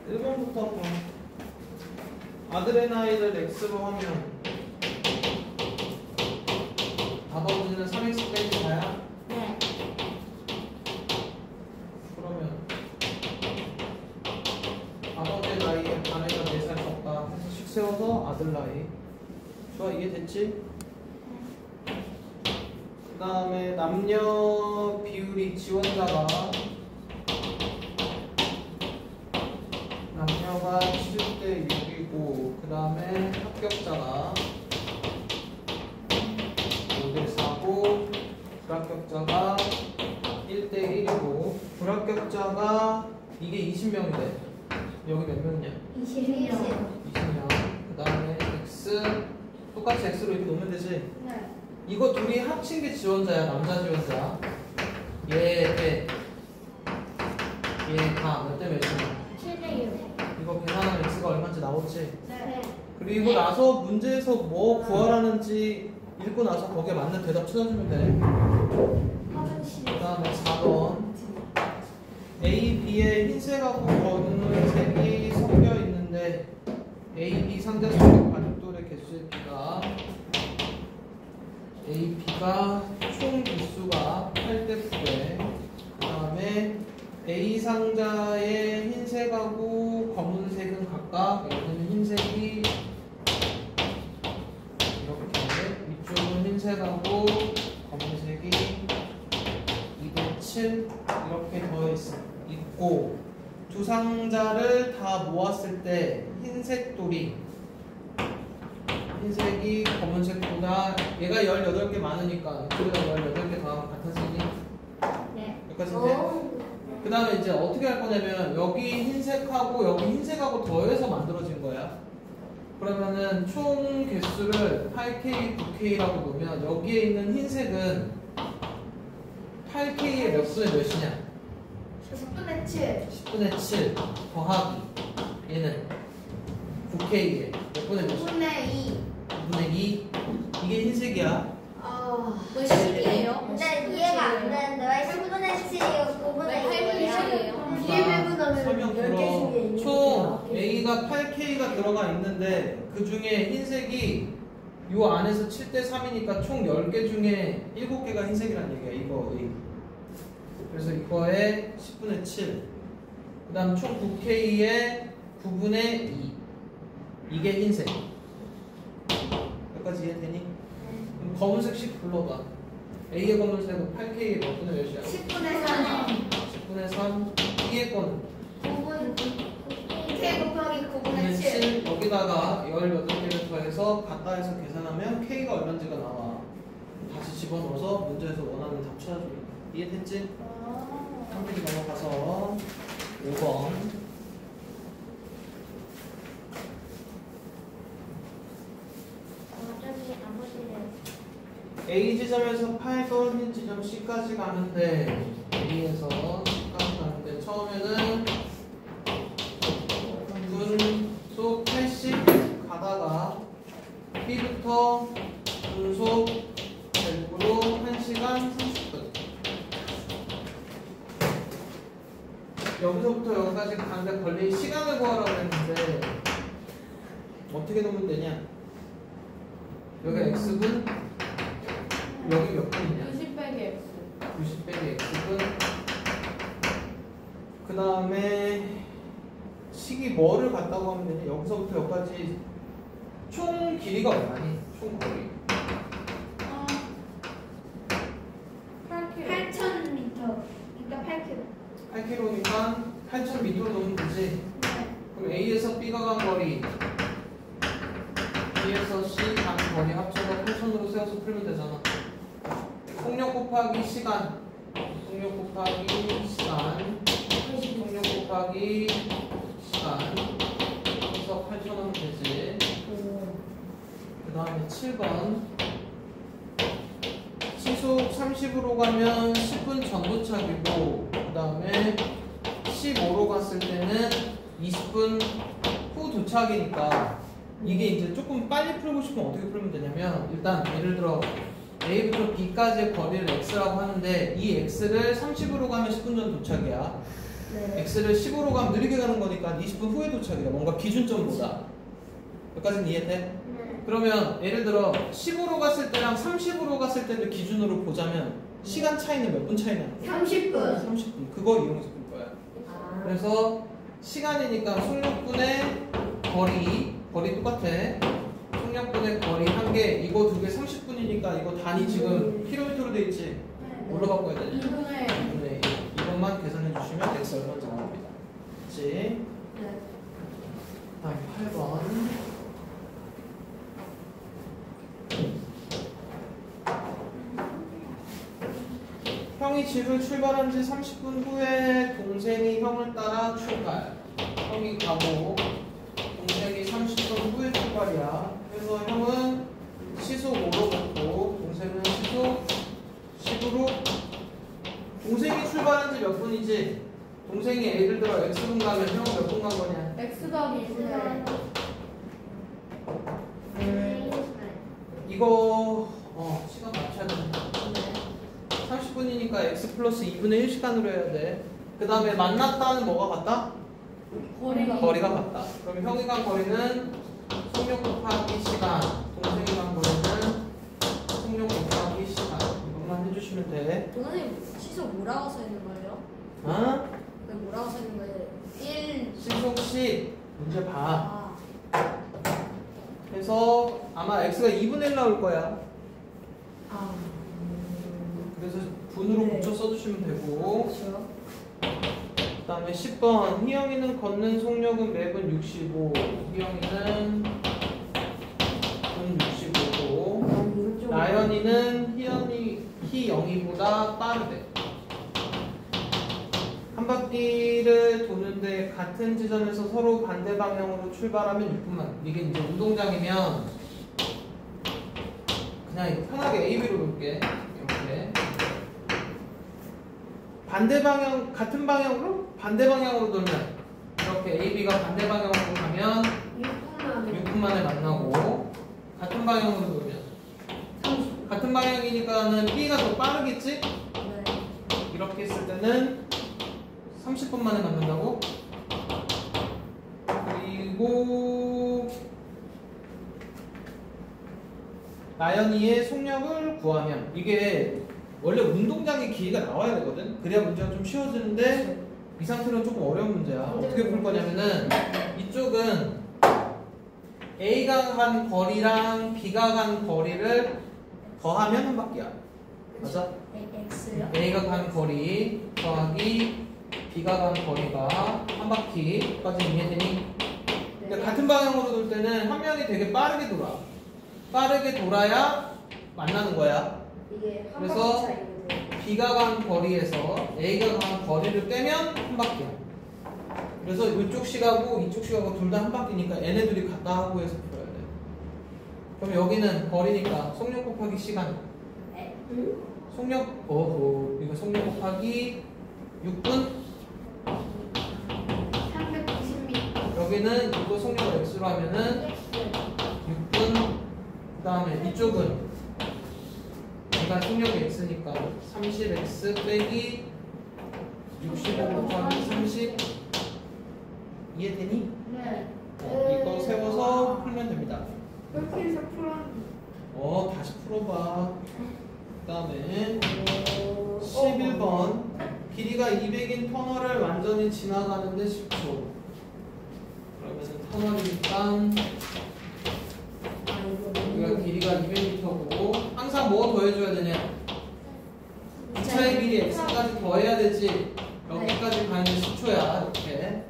1번부터 아드레나인을 x로 하면 아버지는 3x 빼기 4야? 네. 그러면 아버지 나이에 반애가 4살 적다 해서 식 세워서 아들 나이. 좋아, 이해됐지? 그 다음에 남녀 비율이 지원자가 남녀가 7대 6이고 그 다음에 합격자가 5대 4고 불합격자가 1대 1이고 불합격자가 이게 20명이래. 여기 몇 명이냐? 20명. 20명. 그 다음에 x 똑같이 x로 이렇게 놓으면 되지? 네. 이거 둘이 합친 게 지원자야. 남자 지원자. 얘 다 몇 대 몇이냐? 7대 6. 이거 계산하면 x가 얼마인지 나오지? 네. 그리고 나서 문제에서 뭐 구하라는지 읽고 나서 거기에 맞는 대답 찾아주면 돼. 그 다음에 4번 A, B에 흰색하고 검은색이 섞여 있는데 A, B 상대 성격 반입돌의 개수의 B가 A, B가 총 개수가 8대 9에 그 다음에 A 상자의 흰색하고 검은색은 각각 여기는 흰색이 이렇게 위쪽은 흰색하고 검은색이 2대 7 이렇게 있고 두 상자를 다 모았을 때 흰색 돌이 흰색이 검은색보다 얘가 18개 많으니까 이쪽에다 18개 더하면 같은 색이 네. 여기까지 돼? 그 다음에 이제 어떻게 할 거냐면 여기 흰색하고 여기 흰색하고 더해서 만들어진 거야. 그러면은 총 개수를 8K, 9K라고 놓으면 여기에 있는 흰색은 8K의 몇 분의 몇이냐? 10분의 7. 10분의 7 더하기 얘는 9K에 몇 분의 몇이야? 9분의 2. 9분의 2 이게 흰색이야. 왜 10이에요? 근데 이해가 안 되는데 왜 10분의 7이고 9분의 1이에요? 이해 배분하면 설명 10개 중에 들어. 있는 총 A가 8K가 들어가 있는데 그 중에 흰색이 요 안에서 7대 3이니까 총 10개 중에 7개가 흰색이란 얘기야. 이거 A. 그래서 이거에 10분의 7. 그 다음 총 9K에 9분의 2. 이게 흰색. 여기까지 이해되니? 그럼 검은색씩 불러봐. A의 검은색은 8K에 몇 분의 몇이야? 10분의 3. 10분의 3. B의 거는 9분. K 곱하기 9분의 7. 7. 여기다가 18개를 더해서 가까이서 계산하면 K가 얼마인지가 나와. 다시 집어넣어서 문제에서 원하는 답 찾아주는 거야. 이해됐지? 3페이지 넘어가서 5번. A 지점에서 8번 지점 C까지 가는데 A에서 C까지 가는데 처음에는 분속 80 가다가 B부터 분속 100으로 1시간 30분. 여기서부터 여기까지 가는데 걸린 시간을 구하라고 했는데 어떻게 놓으면 되냐? 여기 X분 여기 몇 분이냐? 90 빼기 X. 90 빼기 X분. 그 다음에 식이 뭐를 같다고 하면 되냐? 여기서부터 여기까지 총 길이가 얼마니? 총 거리 8,000m. 그러니까 8km. 8km니까 8,000m로 놓으면 되지. 네. 그럼 A에서 B가 간 거리 B에서 C 간 거리 합쳐서 8,000으로 세워서 풀면 되잖아. 속력 곱하기 시간, 속력 곱하기 시간, 속력 곱하기 시간 해서 8,000하면 되지. 그 다음에 7번 시속 30으로 가면 10분 전 도착이고 그 다음에 15로 갔을 때는 20분 후 도착이니까 이게 이제 조금 빨리 풀고 싶으면 어떻게 풀면 되냐면 일단 예를 들어 A부터 B까지의 거리를 X라고 하는데 이 X를 30으로 가면 10분 전 도착이야. 네. x를 10으로 가면 느리게 가는 거니까 20분 후에 도착이다. 뭔가 기준점보다. 여기까지는 이해돼? 네. 그러면 예를 들어 10으로 갔을 때랑 30으로 갔을 때를 기준으로 보자면 시간 차이는 몇 분 차이 나는 거야? 30분. 30분. 그거 이용해서 볼 거야. 아. 그래서 시간이니까 속력분의 거리 똑같아. 속력분의 거리 한 개, 이거 두 개 30분이니까 이거 단위 지금 킬로미터로 돼 있지? 뭘로 바꿔야 되냐? 2분의 2분의 1. 이것만 계산해 주시면 x 얼마인지 나옵니다. 그치? 네. 다음 8번. 형이 집을 출발한 지 30분 후에 동생이 형을 따라 출발. 형이 가고 동생이 30분 후에 출발이야. 그래서 형은 시속 5로 갔고 동생은 시속 10으로. 동생이 출발한 지 몇 분이지? 동생이 예를 들어 X분 가면 형은 몇 분 간 거냐? X 더하기 2분의 이거 시간 맞춰야 된다. 30분이니까 x 플러스 2분의 1 시간으로 해야 돼. 그 다음에 만났다는 뭐가 같다? 거리가 같다. 그럼 형이 간 거리는 속력 곱하기 시간, 동생이 간 거리는 속력 곱하기 시간. 이것만 해주시면 돼. 동생님 시속 뭐라고 써 있는 거예요? 어? 왜 뭐라고 써 있는 거예요? 1. 시속 10 문제 봐. 아. 그래서 아마 x가 2분의 1 나올 거야. 아. 그래서 분으로 네. 붙여 써주시면 되고. 그렇죠. 그 다음에 10번 희영이는 걷는 속력은 매분 65. 희영이는 분 65고 나연이는 희영이보다 빠르대. 한 바퀴를 도는데 같은 지점에서 서로 반대 방향으로 출발하면 6분만. 이게 이제 운동장이면 그냥 이거 편하게 A, B로 놓을게. 이렇게 반대 방향, 같은 방향으로 반대 방향으로 돌면 이렇게 A, B가 반대 방향으로 가면 6분 만에 만나고, 같은 방향으로 돌면 같은 방향이니까는 B가 더 빠르겠지? 네. 이렇게 했을 때는 30분 만에 만난다고? 그리고 나연이의 속력을 구하면, 이게 원래 운동장의 길이가 나와야 되거든? 그래야 문제가 좀 쉬워지는데 이 상태는 조금 어려운 문제야. 어떻게 볼 거냐면은 이쪽은 A가 간 거리랑 B가 간 거리를 더하면 한 바퀴야. 맞아? X요? A가 간 거리 더하기 B가 간 거리가 한 바퀴까지 이해되니? 그러니까 같은 방향으로 돌 때는 한 명이 되게 빠르게 돌아. 빠르게 돌아야 만나는 거야. 이게 한 그래서 바퀴 차이거든요. B가 간 거리에서 A가 간 거리를 빼면 한 바퀴야. 그래서 이쪽 시가고 이쪽 시가고 둘 다 한 바퀴니까 얘네들이 같다 하고 해서 풀어야 돼. 그럼 여기는 거리니까 속력 곱하기 시간. 속력, 이거 속력 곱하기 6분. 390m. 여기는 이거 속력을 x로 하면은 6분. 그 다음에 이쪽은 얘가 속력이 x니까 30x 빼기 65 곱하기 30. 이해되니? 네. 이거 세워서 풀면 됩니다. 이렇게 해서 풀었는데. 다시 풀어봐. 그 다음에 11번 길이가 200인 터널을 완전히 지나가는데 10초. 그러면 터널이니까 여기가 길이가 200m고 항상 뭐 더해줘야 되냐? 주차의 길이 x까지 더해야 되지. 여기까지 가는데 10초야. 이렇게.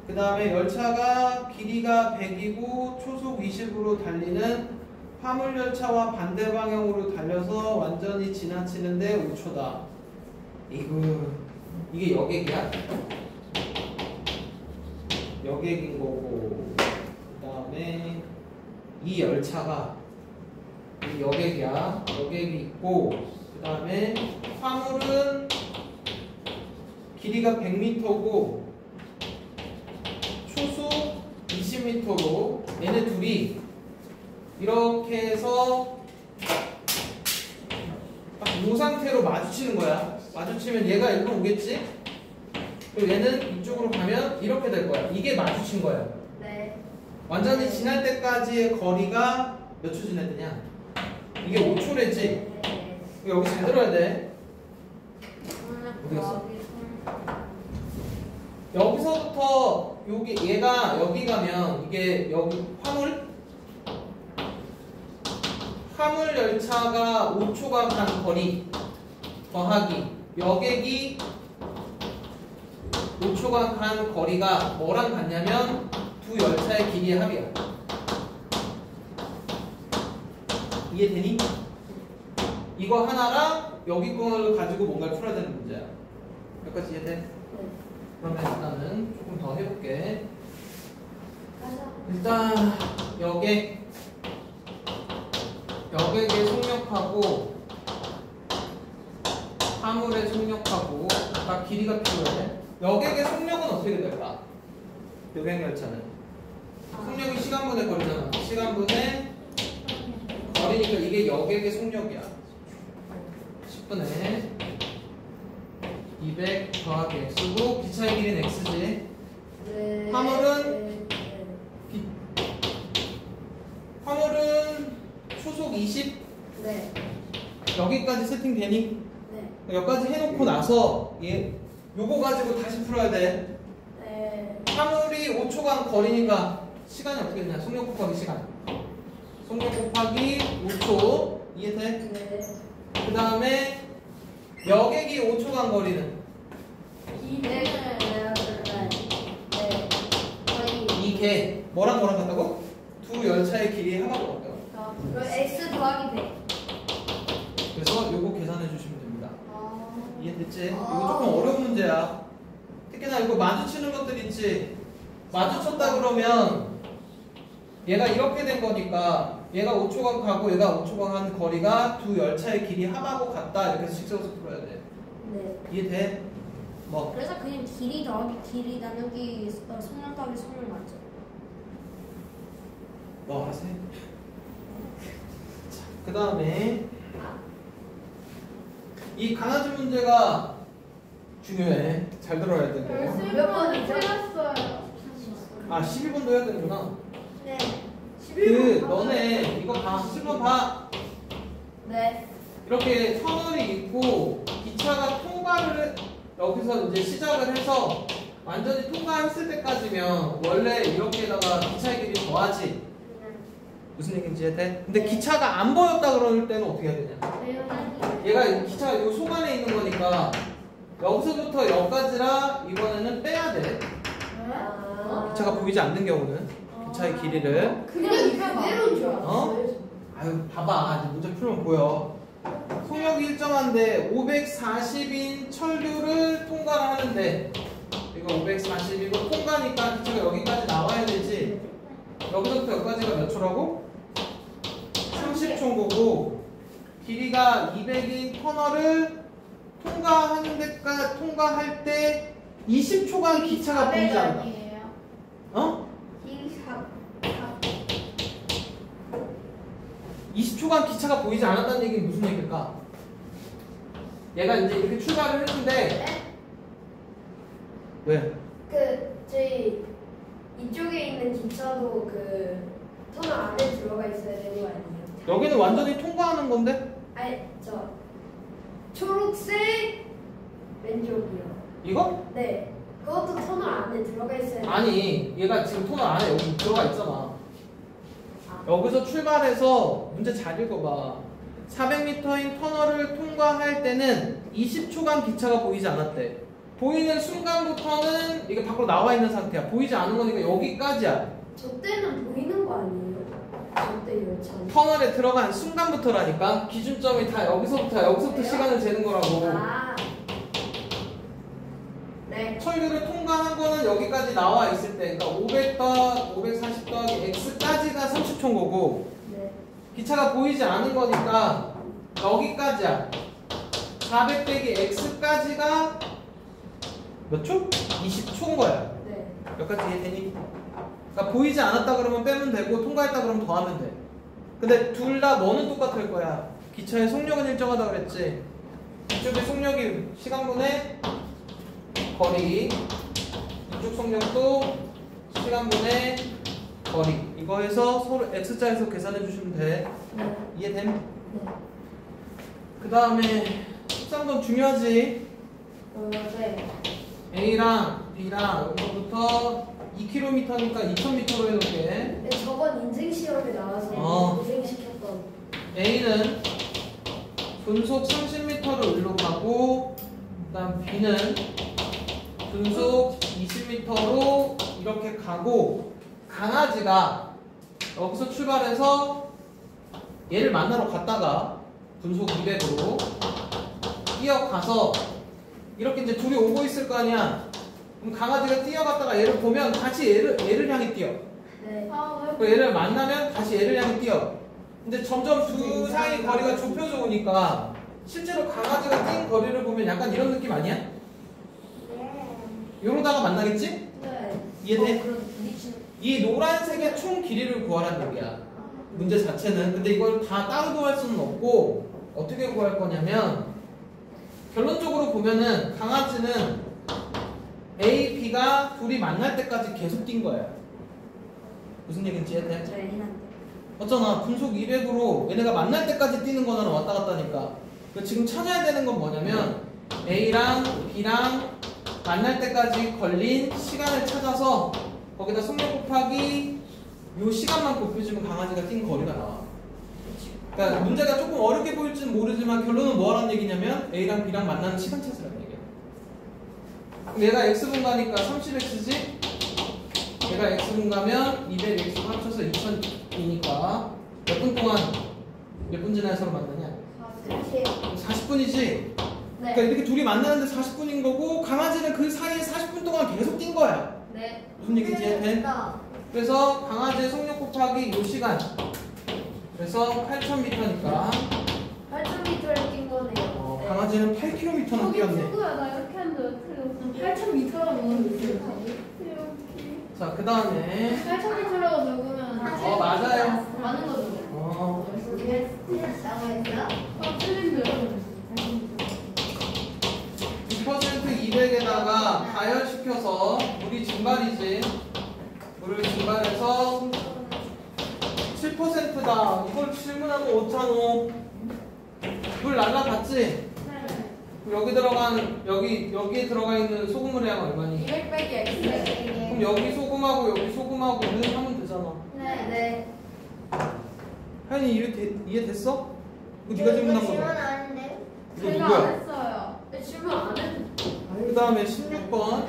그 다음에 열차가 길이가 100이고 초속 20으로 달리는 화물열차와 반대 방향으로 달려서 완전히 지나치는데 5초다. 이게 여객이야? 여객인 거고, 그 다음에 이 열차가 이 여객이야. 여객이 있고, 그 다음에 화물은 길이가 100m고 초속 20m로 얘네 둘이 이렇게 해서 딱 이 상태로 마주치는 거야. 마주치면 얘가 일로 오겠지? 그리고 얘는 이쪽으로 가면 이렇게 될 거야. 이게 마주친 거야. 네. 완전히 지날 때까지의 거리가 몇 초 지났느냐? 이게 5초랬지? 네. 여기 잘 들어야 돼. 어디 갔어? 여기서부터 여기 얘가 여기 가면 이게 여기 화물 열차가 5초간 간 거리 더하기 여객이 5초간 간 거리가 뭐랑 같냐면 두 열차의 길이의 합이야. 이해되니? 이거 하나랑 여기 걸 가지고 뭔가를 풀어야 되는 문제야. 여기까지 이해돼? 그러면 일단은 조금 더 해볼게. 일단 여객의 속력하고 화물의 속력하고 다 길이가 필요해. 여객의 속력은 어떻게 될까? 여객 열차는 속력이 시간분의 거리잖아. 시간분의 거리니까 이게 여객의 속력이야. 10분의 200 더하기 x고 기차의 길이는 x지. 네. 화물은 초속 20 네. 여기까지 세팅되니? 네. 여기까지 해놓고 나서 요거 가지고 다시 풀어야 돼. 네. 화물이 5초간 거리니까 시간이 어떻게 되냐? 속력 곱하기 시간. 속력 곱하기 5초. 이해돼? 네. 그 다음에 여객이 5초간 거리는 네. 이게 뭐랑 같다고? 두 열차의 길이의 합하고 같다고. 그럼 x 더하기 100. 그래서 요거 계산해 주시면 됩니다. 이해됐지? 이거 아. 조금 어려운 문제야. 특히나 이거 마주치는 것들 있지. 마주쳤다 그러면 얘가 이렇게 된 거니까 얘가 5초간 가고 얘가 5초간 한 거리가 두 열차의 길이 합하고 같다. 이렇게 해서 식세워서 풀어야 돼. 네. 이해돼? 뭐? 그래서 그냥 길이 더하기 길이 나누기 속력 더하기 속력 맞죠? 뭐 하세요? 그 다음에 이 강아지 문제가 중요해. 잘 들어야 되고. 몇 번이죠? 아 12번도 해야 되는구나. 네. 그 너네 이거 봐. 10번 봐. 네. 이렇게 터널이 있고 기차가 통과를 여기서 이제 시작을 해서 완전히 통과했을 때까지면 원래 이렇게다가 기차의 길이 더하지. 무슨 얘기인지 이해돼? 근데 기차가 안 보였다 그럴 때는 어떻게 해야 되냐? 얘가 기차가 요 속 안에 있는 거니까 여기서부터 여기까지라 이번에는 빼야 돼. 기차가 보이지 않는 경우는 기차의 길이를. 그냥 그대로인 줄 알았어요. 어? 아유 봐봐. 이제 문제 풀면 보여. 속력이 일정한데 540인 철류를 통과를 하는데 이거 540이고 통과니까 기차가 여기까지 나와야 되지. 여기서부터 여기까지가 몇 초라고? 30초인 거고 길이가 200인 터널을 통과할 때 20초간 기차가 보이지 않는다. 어? 20초간 기차가 보이지 않았다는 얘기는 무슨 얘기일까? 얘가 이제 이렇게 출발을 했는데 왜? 저희 이쪽에 있는 기차도 터널 안에 들어가 있어야 되는 거 아니에요? 여기는 완전히 통과하는 건데? 아니 초록색 왼쪽이요. 이거? 네. 그것도 터널 안에 들어가 있어야 돼요. 아니 얘가 지금 터널 안에 여기 들어가 있잖아. 여기서 출발해서 문제 잘 읽어봐. 400m인 터널을 통과할 때는 20초간 기차가 보이지 않았대. 보이는 순간부터는 이게 밖으로 나와 있는 상태야. 보이지 않은 거니까 여기까지야. 저 때는 보이는 거 아니에요? 저 때 열차는. 터널에 들어간 순간부터라니까. 기준점이 다 여기서부터 시간을 재는 거라고. 네. 철류를 통과한 거는 여기까지 나와 있을 때, 그러니까 540 더하기 x까지가 30초인 거고, 네. 기차가 보이지 않은 거니까 여기까지야. 400 빼기 x까지가 몇 초? 20초인 거야. 네. 여기까지 이해되니? 그러니까 보이지 않았다 그러면 빼면 되고 통과했다 그러면 더하면 돼. 근데 둘 다 뭐는 똑같을 거야. 기차의 속력은 일정하다 그랬지. 이쪽의 속력이 시간분의 거리, 이쪽 속력도 시간분의 거리. 이거에서 서로 x자에서 계산해 주시면 돼. 네. 이해됨? 네. 그 다음에 13번 중요하지? 네. A랑 B랑 여기서부터 2km니까 2000m로 해놓을게. 네, 저번 인증 시험에 나와서 고생시켰던. A는 분속 30m로 일로 가고, 그 다음 B는 분속 20m로 이렇게 가고, 강아지가 여기서 출발해서 얘를 만나러 갔다가 분속 200으로 뛰어가서 이렇게 이제 둘이 오고 있을 거 아니야. 그럼 강아지가 뛰어갔다가 얘를 보면 다시 얘를 향해 뛰어. 네. 그 얘를 만나면 다시 얘를 향해 뛰어. 근데 점점 두 사이 거리가 좁혀져 오니까 실제로 강아지가 뛴 거리를 보면 약간 이런 느낌 아니야? 이러다가 만나겠지? 네. 이해돼? 그럼 부딪히는. 이 노란색의 총 길이를 구하라는 얘기야. 문제 자체는. 근데 이걸 다 따로 구할 수는 없고 어떻게 구할 거냐면 결론적으로 보면은 강아지는 A, B가 둘이 만날 때까지 계속 뛴 거야. 무슨 얘기인지 이해돼? 저 애인한테. 어쩌나 분속 200으로 얘네가 만날 때까지 뛰는 거는 왔다 갔다 하니까. 지금 찾아야 되는 건 뭐냐면 A랑 B랑 만날 때까지 걸린 시간을 찾아서 거기다 속력 곱하기 요 시간만 곱해주면 강아지가 뛴 거리가 나와. 그러니까 문제가 조금 어렵게 보일지는 모르지만 결론은 뭐 하라는 얘기냐면 A랑 B랑 만나는 시간 찾으라는 얘기야. 그럼 얘가 X분 가니까 30X지? 얘가 X분 가면 200X 합쳐서 2000이니까 몇 분 동안 몇 분 지나야 서로 만나냐? 40분이지? 그러니까 이렇게 둘이 만나는데 40분인 거고 강아지는 그 사이에 40분 동안 계속 뛴 거야. 네. 무슨 얘기인지 이해돼? 그래서 강아지의 속력 곱하기 요 시간. 그래서 8000m니까 8,000m를 뛴 거네요. 네. 강아지는 8km나 뛰었네. 친구야 나 이렇게 했는데 왜 틀렸어? 8,000m라고 자, 그 다음에 8,000m라고 적으면 맞아요. 많은 거죠. 틀렸다고 했어? 틀린데. 2% 200에다가 가열시켜서 물이 증발이지. 물을 증발해서 7%다. 이걸 질문하면 어쩌노? 물 날라갔지? 여기에 들어가 있는 소금물의 양 얼마니? 200 빼기 X. 그럼 여기 소금하고 여기 소금하고는 하면 되잖아. 네. 하연이 이해됐어? 이거 네가 질문한 질문 거잖아. 아닌데? 이거 제가 누구야? 안 했어요. 질문 안 했는데. 그 다음에 16번.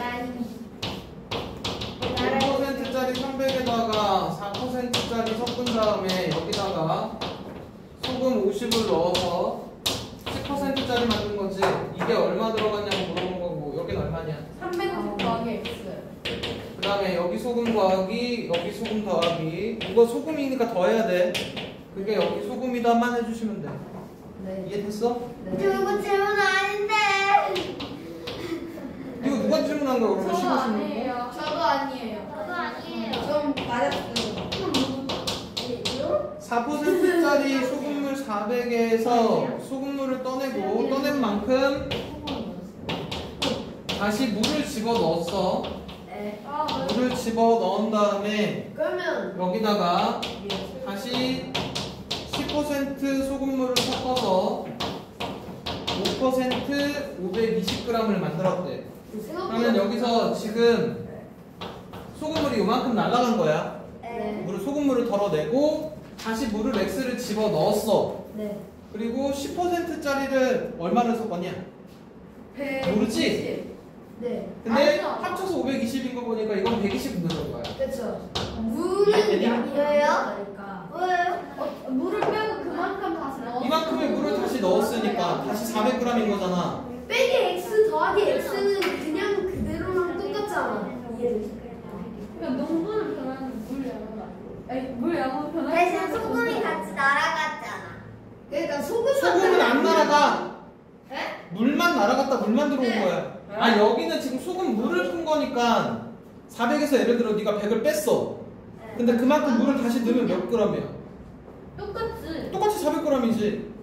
5%짜리 300에다가 4%짜리 섞은 다음에 여기다가 소금 50을 넣어서 10%짜리 만든 거지. 이게 얼마 들어갔냐고 물어본 거고 여긴 얼마냐? 350 더하기 X. 그 다음에 여기 소금 더하기 여기 소금 더하기 이거 소금이니까 더해야 돼. 그게 여기 소금이다만 해주시면 돼. 네. 이해됐어? 이거 질문 아닌데. 이거 누가 질문한 거야? 그러면 저도 15, 16번? 아니에요. 저도 아니에요. 저도 아니에요. 좀 맞았어요. 4%짜리 소금물 400에서 소금물을 떠내고 떠낸 만큼 다시 물을 집어 넣었어. 네. 물을 집어 넣은 다음에 그러면 여기다가 다시 10% 소금물을 섞어서 5% 520g을 만들었대. 그러면 여기서 지금 소금물이 요만큼 날아간 거야. 네. 소금물을 덜어내고 다시 물을 X를 집어 넣었어. 네. 그리고 10%짜리를 얼마를 섞었냐? 모르지? 네. 근데 알죠. 합쳐서 520인 거 보니까 이건 120 넣은 거야. 그렇죠. 이해되니? 왜요? 왜요? 물을 빼고 그만큼 다시 넣어. 이만큼의 물을 다시 넣었으니까 다시 400g인 거잖아. 빼기 x 더하기 x는 그냥 그대로랑 똑같잖아. 이해되죠? 그러니까 농도는 변하는 물 양은 아니 물 양은 변하는. 대신 소금이 같이 날아갔잖아. 그러니까 소금만 소금은 안 날아가. 에? 물만 날아갔다 물만 들어온 네. 거야. 아 여기는 지금 소금 물을 푼 거니까 400에서 예를 들어 네가 100을 뺐어. 근데 그만큼 물을 다시 넣으면 몇 g이야? 똑같지. 똑같이 400g이지.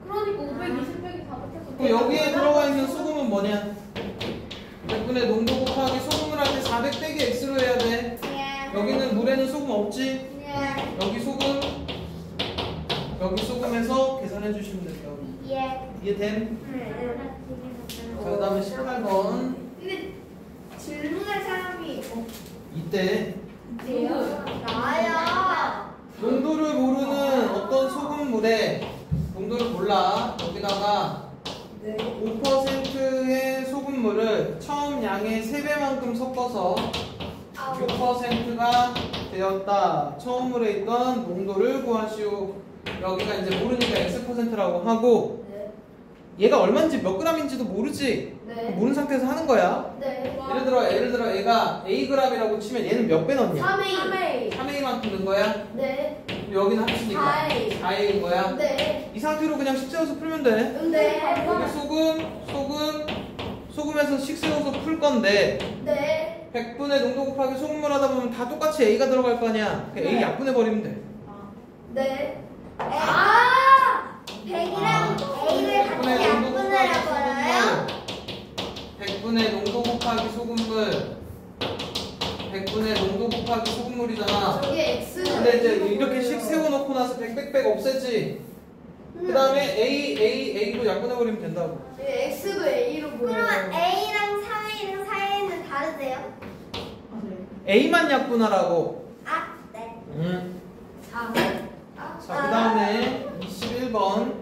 그러니까 520 빼기 400 해서. 그럼 여기에 들어가 있는 소금은 뭐냐? 몇 100분의 농도 곱하기 소금을 할 때 400 빼기 x로 해야 돼. 예. 여기는 물에는 소금 없지? 예. 여기 소금, 여기 소금해서 계산해 주시면 돼요. 예. 이해됨? 자, 그 다음에 18번. 근데 질문할 사람이 이때 있대요. 나야. 농도를 모르는 어떤 소금물에 농도를 몰라. 여기다가 네. 5%의 소금물을 처음 양의 3배만큼 섞어서 6%가 되었다. 처음 물에 있던 농도를 구하시오. 여기가 이제 모르니까 X%라고 하고 네. 얘가 얼마인지 몇 그램인지도 모르지. 네. 모르는 상태에서 하는 거야. 네. 예를 들어 얘가 Ag이라고 치면 얘는 몇 배 넣냐? 3A. 3A만큼 넣은 거야. 네. 여기는 합치니까 4A. 4A인 거야. 네. 이 상태로 그냥 식 세워서 풀면 돼. 네. 여기 소금에서 식 세워서 풀 건데 네. 100분의 농도 곱하기 소금물 하다 보면 다 똑같이 A가 들어갈 거 아니야. 그냥 A 약분해 버리면 돼. 네. 아! 100이랑 A를 같이 100분의 농도 약분을 곱하기 해버려요? 소금물 100분의 농도 곱하기 소금물 100분의 농도 곱하기 소금물이잖아. 저기 X는 근데 이제 이렇게 식 세워놓고 나서 100 없애지. 그 다음에 A로 약분해 버리면 된다고. X도 A로 보여요. 그러면 A랑 3A랑 4A는 다르세요? A만 약분하라고. 아, 네. 아. 자, 그 다음에 21번.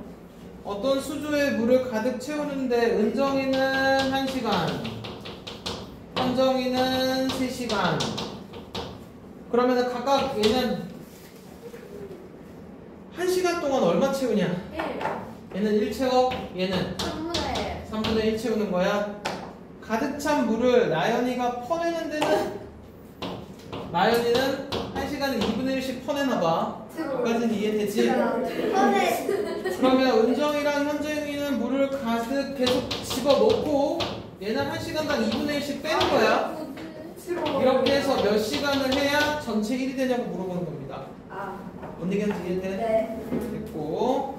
어떤 수조에 물을 가득 채우는데 은정이는 1시간, 현정이는 3시간. 그러면은 각각 얘는 1시간 동안 얼마 채우냐? 1. 얘는 1 채워, 얘는 3분의 3분의 1 채우는 거야. 가득 찬 물을 나연이가 퍼내는 데는 나연이는 1시간에 2분의 1씩 퍼내나 봐. 여기까지는 이해되지? 이번에 그러면 은정이랑 현정이는 물을 가득 계속 집어넣고 얘는 1시간당 2분의 1씩 빼는 거야. 이렇게 해서 몇 시간을 해야 전체 1이 되냐고 물어보는 겁니다. 아. 뭔 얘기인지 이해돼? 네. 됐고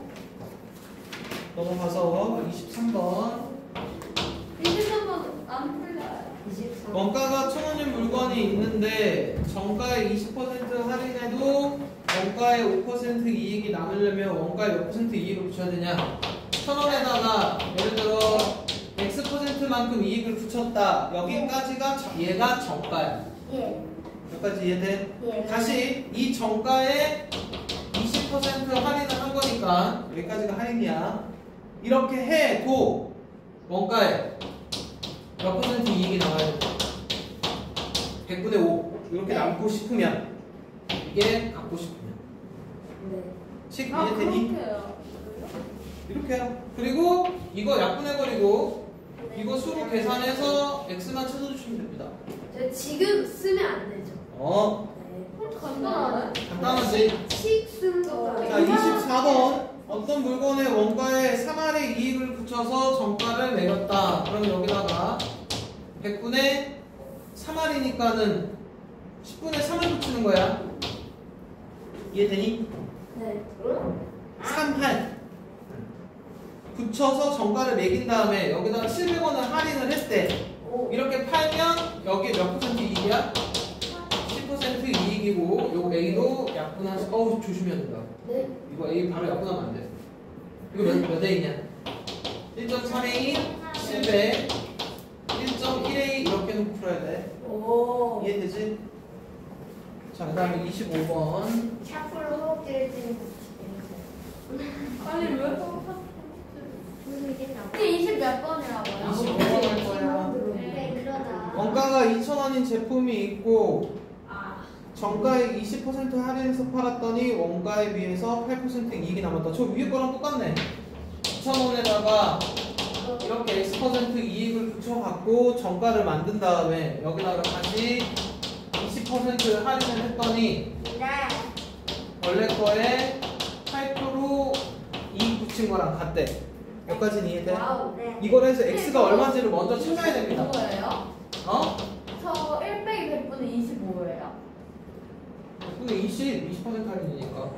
넘어가서 23번. 23번 안 풀려요. 23. 원가가 1,000원인 물건이 있는데 정가의 20% 할인해도 원가의 5% 이익이 남으려면 원가의 몇 % 이익을 붙여야 되냐? 1,000원에다가 예를 들어 X%만큼 이익을 붙였다. 여기까지가 얘가 정가야. 예. 여기까지 이해돼? 예. 다시 이 정가에 20% 할인을 한 거니까 여기까지가 할인이야. 이렇게 해도 원가에 몇 % 이익이 나와야 돼? 100분의 5 이렇게 남고 싶으면 이게 갖고 싶으면 네. 식 아, 이해되니? 그렇게요. 이렇게 해요. 그리고 이거 약분해버리고 이거 수로 계산해서 x만 찾아주시면 됩니다. 저 지금 쓰면 안 되죠. 어, 간단하네. 간단하지? 식 쓰는 거. 자, 24번. 어떤 물건의 원가에 3할의 이익을 붙여서 정가를 매겼다. 그럼 여기다가 100분의 3할이니까는 10분의 3을 붙이는 거야. 이해되니? 네. 3할. 붙여서 정가를 매긴 다음에 여기다가 700원을 할인을 했대. 이렇게 팔면 여기 몇 % 이익이야? 10% 이익이고 요 A도 약분하시. 어우 조심해야 된다. 네. 이거 A 바로 약분하면 안 돼. 이거 몇 A냐? 1.3A 700 1.1A 이렇게 놓고 풀어야 돼. 오. 이해되지? 자, 그 다음에 25번. 샤프로 호흡기를 뜨는 빨리 왜? 거. 20 몇 번이라고요? 25번 할 거야. 네, 그러다. 원가가 2,000원인 제품이 있고 아, 정가에 20% 할인해서 팔았더니 원가에 비해서 8% 이익이 남았다. 저 위에 거랑 똑같네. 2,000원에다가 이렇게 X% 이익을 붙여갖고 정가를 만든 다음에 여기다가 다시 20% 할인을 했더니 네. 원래 거에 8% 이익 붙인 거랑 같대. 여기까지는 이해돼? 와우. 네. 이걸 해서 X가 얼마인지를 먼저 찾아야 됩니다. 뭐예요? 어? 저 1 빼기 100분의 25예요. 근데 20% 할인이니까.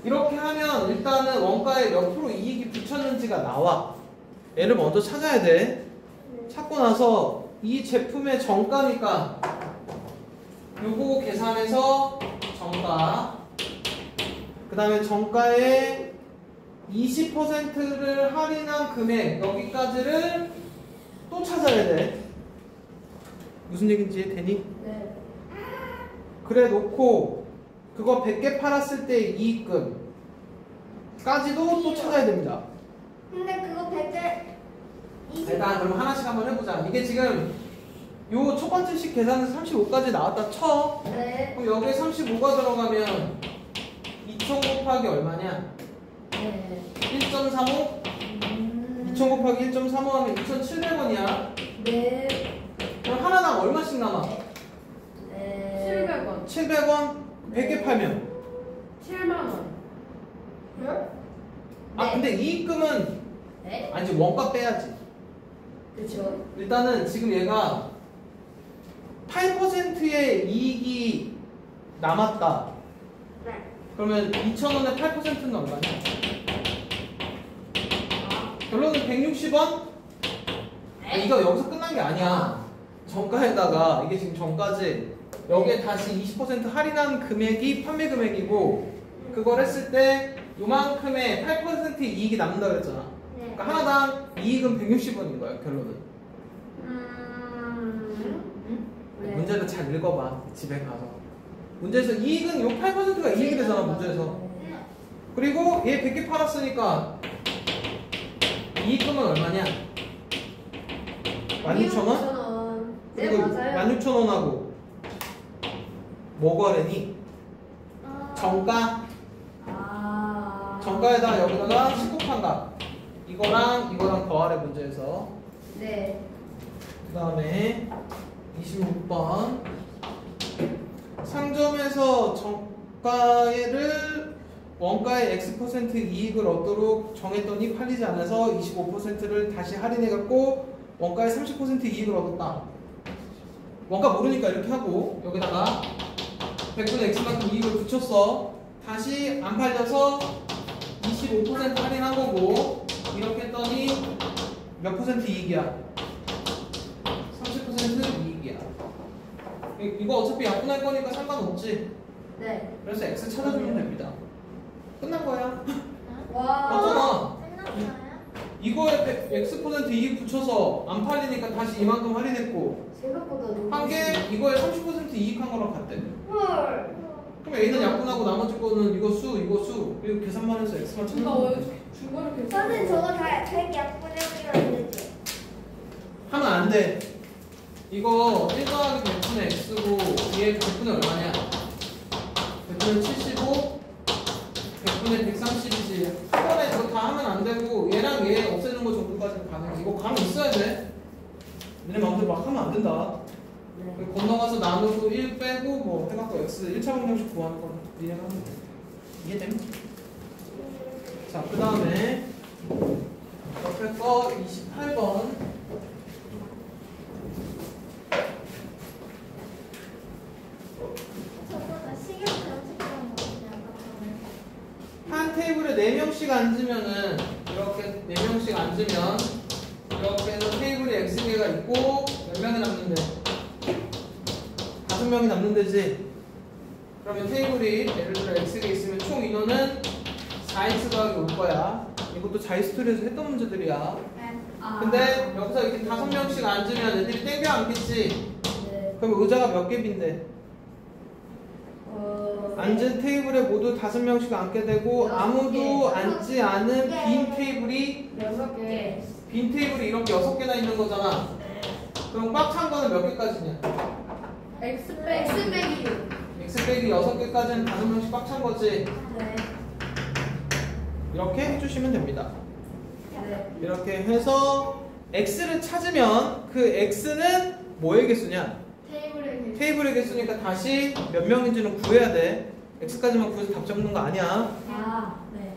이렇게 하면 일단은 원가에 몇 프로 이익이 붙였는지가 나와. 얘를 먼저 찾아야 돼. 찾고 나서 이 제품의 정가니까 요거 계산해서 정가, 그 다음에 정가의 20%를 할인한 금액 여기까지를 또 찾아야 돼. 무슨 얘기인지 이해되니? 네. 그래 놓고 그거 100개 팔았을 때 이익금까지도 또 찾아야 됩니다. 근데 그거 100개 일단 그럼 하나씩 한번 해보자. 이게 지금 요 첫 번째 식 계산에서 35까지 나왔다 쳐. 네. 그럼 여기에 35가 들어가면 2000 곱하기 얼마냐? 네. 1.35? 2000 곱하기 1.35 하면 2,700원이야. 네. 그럼 하나당 얼마씩 남아? 네. 700원. 700원? 100개 팔면? 7만원. 아 네. 근데 이익금은 네. 아니지 원가 빼야지. 그쵸. 일단은 지금 얘가 8%의 이익이 남았다. 네. 그러면 2,000원에 8%는 얼마냐? 결론은 160원? 이거 여기서 끝난 게 아니야. 정가에다가 이게 지금 정가지. 여기에 다시 20% 할인한 금액이 판매 금액이고 그걸 했을 때 요만큼의 8%의 이익이 남는다 그랬잖아. 네. 그러니까 하나당 이익은 160원인 거야 결론은. 네. 문제를 잘 읽어봐 집에 가서. 문제에서 이익은 요 8%가 이익이 되잖아 문제에서. 그리고 얘 100개 팔았으니까 이익금은 얼마냐? 16,000원? 네, 그리고 맞아요. 16,000원하고 뭐 거래니? 정가. 아. 정가에다가 여기다가 19판 값 이거랑 더하래 문제에서. 네. 그 다음에 26번 상점에서 정가를 원가의 X% 이익을 얻도록 정했더니 팔리지 않아서 25%를 다시 할인해갖고 원가의 30% 이익을 얻었다. 원가 모르니까 이렇게 하고 여기다가 100분의 X만큼 이익을 붙였어. 다시 안 팔려서 25% 할인한 거고 이렇게 했더니 몇 퍼센트 이익이야? 30% 이익이야. 이거 어차피 약분할 거니까 상관없지. 네. 그래서 X 찾아주면 됩니다. 끝난 거야. 와. 맞잖아. 끝났어요? 이거에 X% 이익 붙여서 안 팔리니까 다시 이만큼 할인했고 생각보다 너무. 한 개 이거에 30% 이익한 거랑 같대. 헐. 그럼 A는 약분하고 나머지 거는 이거 수 그리고 계산만 해서 X만 찾는 나 거야. 왜 중간에 계속. 저는 저거 다 100 약분해주면 안 되죠? 하면 안 돼. 이거 1 더하기 100분의 X고 얘 100분의 얼마냐? 100분의 75 100분의 130이지. 한 번에 이거 다 하면 안 되고 얘랑 얘 없애는 거 정도까지는 가능해. 이거 감이 있어야 돼. 너네 마음대로 막 하면 안 된다. 네. 건너가서 나누고 1 빼고 뭐 해갖고 X 1차 방정식 구하는 거는 니네 하면 돼. 이해됨? 자, 그 다음에 옆에 거 28번 저보다 식용 변식이랑 뭐냐? 한 테이블에 4명씩 앉으면은 이렇게 4명씩 앉으면 이렇게 해서 테이블에 X개가 있고 몇 명이 남는데? 5명이 남는 데지. 그러면 테이블이 예를 들어 X개 있으면 총 인원은 4X 더하기 올 거야. 이것도 자이스토리에서 했던 문제들이야. 네. 근데 여기서 이렇게 5명씩 앉으면 애들이 땡겨 앉겠지? 네. 그럼 의자가 몇 개인데? 앉은 테이블에 모두 5명씩 앉게 되고 아무도 앉지 않은 빈 테이블이 6개. 빈 테이블이 이렇게 6개나 있는 거잖아. 그럼 꽉 찬 거는 몇 개까지냐? X 빼기 6. X 빼기 6개까지는 5명씩 꽉 찬 거지. 네. 이렇게 해주시면 됩니다. 네. 이렇게 해서 X를 찾으면 그 X는 뭐의 개수냐? 테이블에 계속. 테이블의 개수니까 다시 몇 명인지는 구해야 돼. X까지만 구해서 답 잡는 거 아니야. 아. 네.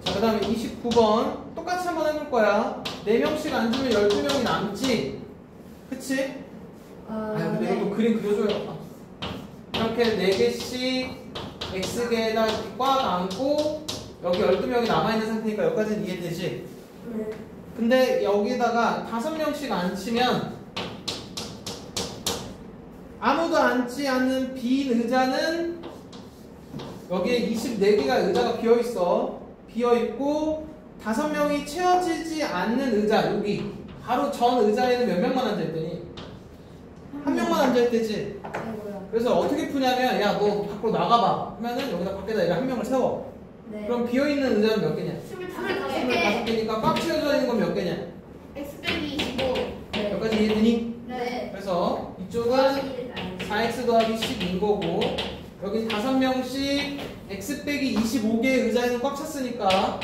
자, 그 다음에 29번 똑같이 한번 해볼 거야. 4명씩 앉으면 12명이 남지? 그치? 아유, 근데 네. 이것도 그림 그려줘요. 이렇게 4개씩 X개에다 꽉 앉고 여기 12명이 남아있는 상태니까 여기까지는 이해되지? 네. 근데 여기다가 5명씩 앉히면 아무도 앉지 않는 빈 의자는 여기에 24개가 의자가 비어있어. 비어있고 5명이 채워지지 않는 의자 여기 바로 전 의자에는 몇 명만 앉아있더니 한 명만 앉아있대지. 그래서 어떻게 푸냐면 야 너 밖으로 나가봐 하면은 여기다 밖에다 이렇게 한 명을 세워. 네. 그럼 비어있는 의자는 몇 개냐? 25개. 25개니까 꽉 채워져 있는 건 몇 개냐? x 빼기 25. 여기까지 이해되니? 네. 그래서 이쪽은 4x 더하기 10인 거고 여기 5명씩 x 빼기 25개의 의자에는 꽉 찼으니까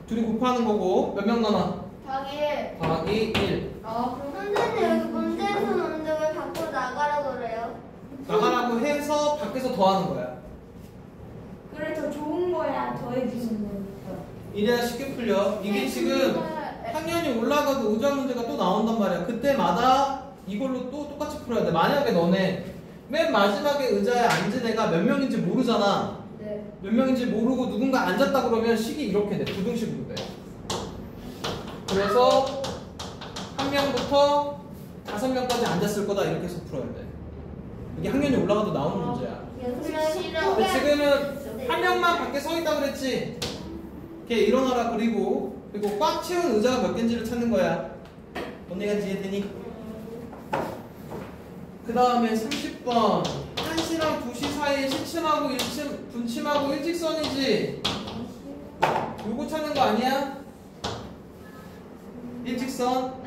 둘이 곱하는 거고 몇 명 남아? 더하기 1. 선생님 여기 문제에서 오는데 왜 밖으로 나가라고 그래요? 나가라고 해서 밖에서 더하는 거야. 그래 더 좋은 거야. 더해주는 거니까. 이래야 쉽게 풀려. 이게 지금 학년이 올라가도 의자 문제가 또 나온단 말이야. 그때마다 이걸로 또 똑같이 풀어야 돼. 만약에 너네 맨 마지막에 의자에 앉은 애가 몇 명인지 모르잖아. 네. 몇 명인지 모르고 누군가 앉았다 그러면 식이 이렇게 돼. 부등식으로 돼. 그래서 한 명부터 5명까지 앉았을 거다 이렇게 해서 풀어야 돼. 이게 학년이 올라가도 나오는 문제야. 근데 지금은 한 명만 밖에 서 있다 그랬지. 걔 일어나라 그리고 꽉 채운 의자가 몇 개인지를 찾는 거야. 언니가 이해되니? 그 다음에 30번 1시랑 2시 사이에 시침하고 분침하고 일직선이지. 요거 찾는 거 아니야? 일직선?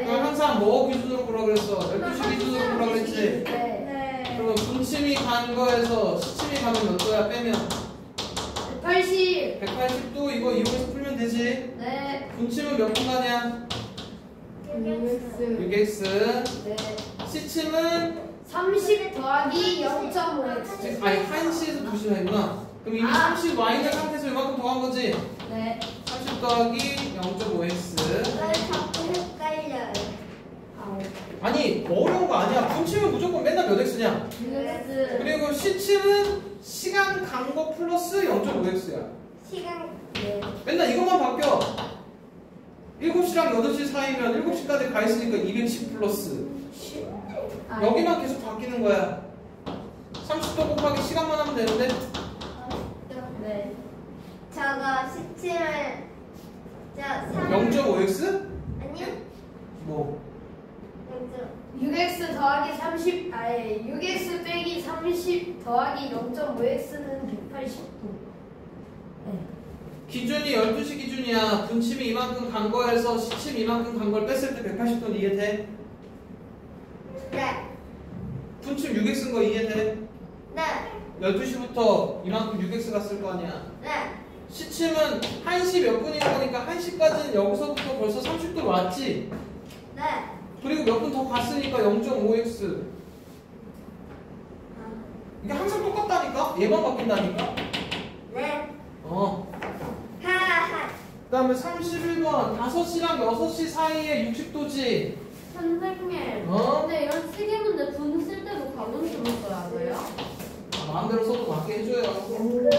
그럼 항상 뭐 기준으로 보라 그랬어? 12시 기준으로 보라 그랬지? 네. 그러면 분침이 간 거에서 시침이 가면 몇 도야 빼면? 80. 180도 이거 이용해서 풀면 되지? 네. 분침은 몇 분간이야? 6x. 네. 시침은 30 더하기 0.5x. 아니 1시에서 2시 사이구나. 그럼 이미 30 와 있는 상태에서 이만큼 더한 거지? 네. 30 더하기 0.5x. 왜 자꾸 헷갈려요? 아니 어려운 거 아니야. 분침은 무조건 맨날 몇 x냐? 6x. 그리고 시침은 시간 간 거 플러스 0.5x야. 시간 네. 맨날 이것만 바뀌어. 7시랑 8시 사이면 7시까지 가 있으니까 210 플러스. 여기만 계속 바뀌는 거야. 30도 곱하기 시간만 하면 되는데. 네. 저거 17을 0.5x? 아니요? 뭐? 6x 더하기 30 아니 6x 빼기 30 더하기 0.5x는 180도. 네. 기준이 12시 기준이야. 분침이 이만큼 간 거에서 시침 이만큼 간 걸 뺐을 때 180도는 이해돼? 네. 분침 6x인 거 이해돼? 네. 12시부터 이만큼 6x 갔을 거 아니야. 네. 시침은 1시 몇 분인 거니까 1시까지는 여기서부터 벌써 30도 왔지? 네. 그리고 몇 분 더 갔으니까 0.5x. 이게 항상 똑같다니까? 얘만 바뀐다니까? 네. 하하하. 그 다음에 31번 5시랑 6시 사이에 60도지? 선생님. 어? 근데 이런 시계 문제 분 쓸 때도 가분수로 써야 하고요? 마음대로 써도 맞게 해줘요. 그렇구나.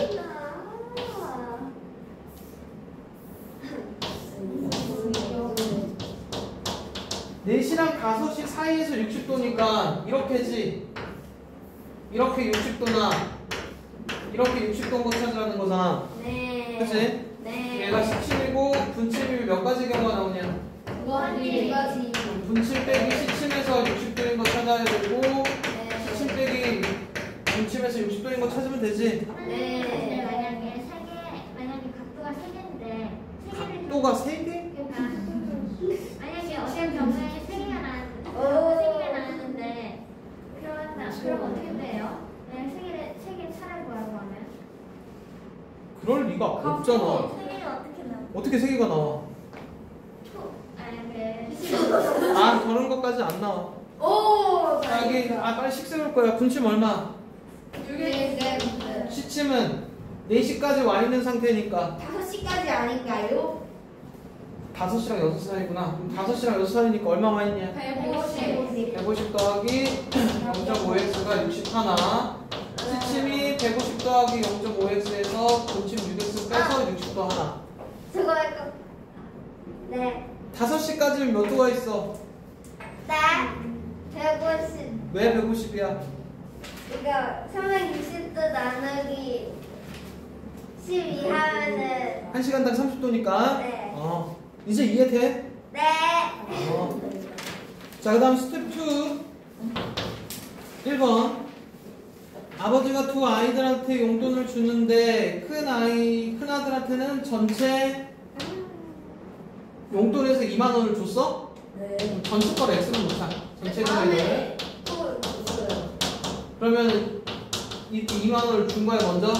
4시랑 5시 사이에서 60도니까 이렇게지. 이렇게 60도나 이렇게 60도인 거 찾으라는 거잖아. 네. 그치? 네. 얘가 시침이고 분침이 몇 가지 경우가 나오냐? 두 가지. 분침 빼기 시침에서 60도인 거 찾아야 되고 네. 시침 빼기 분침에서 60도인 거 찾으면 되지. 네. 근데 만약에 각도가 3개인데 각도가 3개? 만약에 어떤 경우에 3개가 나왔는데 그럼 어떻게 돼요? 만약 3개 차라리 구하고 하면 그럴 리가 없잖아. 3개를 어떻게 나와? 어떻게 3개가 나와? 만약에 아 저런 것까지 안 나와. 오. 여기 빨리 식 세울 거야. 분침 얼마? 6x. 시침은 4시까지 와 있는 상태니까 5시까지 아닌가요? 5시랑 6시 사이구나. 그럼 5시랑 6시 사이니까 얼마 와 있냐? 150. 150 더하기 0.5x가 61. 시침이 150 더하기 0.5x에서 분침 6x 빼서 60도 하나. 저거 약간 네. 5시까지는 몇 도가 있어? 네. 150. 왜 150이야? 이거 360도 나누기 12 하면은 1시간당 30도니까. 네. 이제 이해돼? 네. 자, 그 다음 스텝 2. 1번. 아버지가 두 아이들한테 용돈을 주는데 큰 아들한테는 전체 용돈에서 2만 원을 줬어? 네. 전체 걸 X는 못 사. 전체 금액을. 다음에 또 있어요. 그러면 이 2만 원을 준 거야 먼저.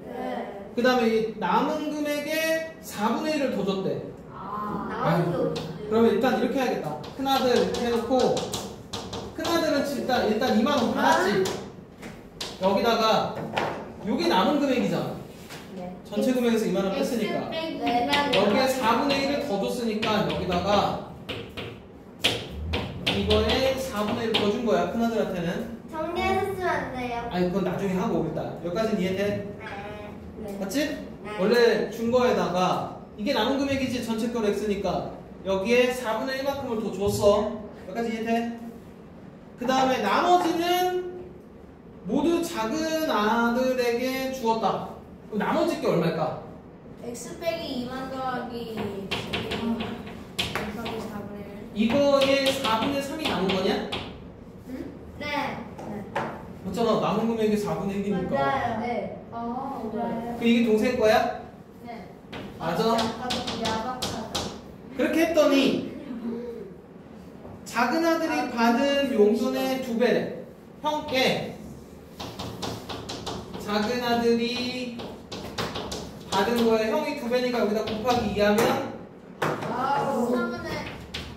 네. 그 다음에 이 남은 금액의 4분의 1을 더 줬대. 나오는 게 어딨어요? 그러면 일단 이렇게 해야겠다. 큰아들 이렇게 해놓고 큰아들은 일단 2만 원 받았지. 여기다가 요게 남은 금액이잖아. 네. 전체 금액에서 2만 원 뺐으니까. 네. 여기에 4분의 1을 더 줬으니까 여기다가 이거에 4분의 1을 더 준 거야. 큰아들한테는. 정리해서 쓰면 안 돼요. 아니 그건 나중에 하고 일단 여기까지는 이해돼? 네. 맞지? 네. 원래 준 거에다가 이게 남은 금액이지 전체 걸 X니까 여기에 4분의 1만큼을 더 줬어. 여기까지 이해돼? 그 다음에 나머지는 모두 작은 아들에게 주었다. 그럼 나머지 게 얼마일까? X 빼기 2만 더하기 4분의 이거에 4분의 3이 남은 거냐? 네. 맞잖아. 남은 금액이 4분의 1이니까. 맞아요. 네. 맞아요. 그 이게 동생 거야? 네. 맞아. 야박하다. 그렇게 했더니 작은 아들이 받은 용돈의 2배래. 형께 작은 아들이 받은 거에 형이 2배니까 여기다 곱하기 2하면 와우. 3분의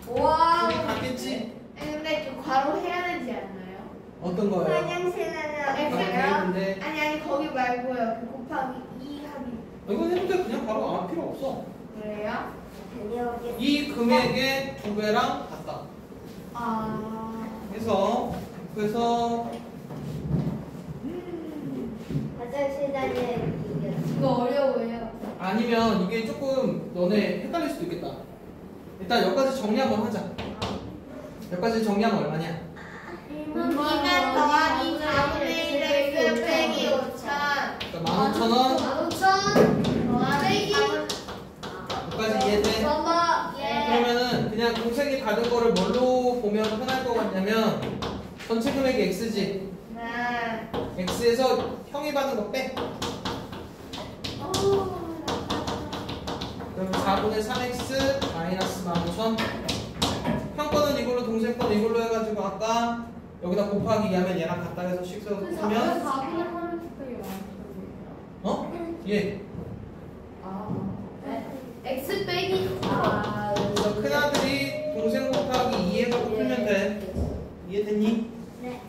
와우. 여기 받겠지? 근데 좀 괄호 해야 되지 않나요? 어떤 거예요? 화장실에는 근데 아니 거기 말고요. 그 곱하기 2 하기. 이건 해도 돼. 그냥 바로 안 필요 없어. 그래요? 다녀오겠습니다. 이 금액의 2배랑 같다. 아. 그래서 화장실 다녀오겠습니다. 이거 어려워요. 아니면 이게 조금 너네 헷갈릴 수도 있겠다. 일단 여기까지 정리 한번 하자. 여기까지 정리하면 얼마냐? 2만 더하기 4분의 1x 빼기 5천. 그러니까 15,000원. 15,000 더하기 여기까지 이해돼? 저거 예. 그러면은 그냥 동생이 받은 거를 뭘로 보면 편할 것 같냐면 전체 금액이 X지. 네. X에서 형이 받은 거 빼. 그럼 4분의 3X 마이너스 15,000. 형 거는 이걸로 동생 거는 이걸로 해가지고 아까 여기다 곱하기 2하면 얘랑 같다 해서 씩 써서 그 쓰면 4분의 3을 특별히 어? 예. X 빼기 그래서 큰아들이 동생 곱하기 2 해서 풀면 돼. 이해됐니? 네.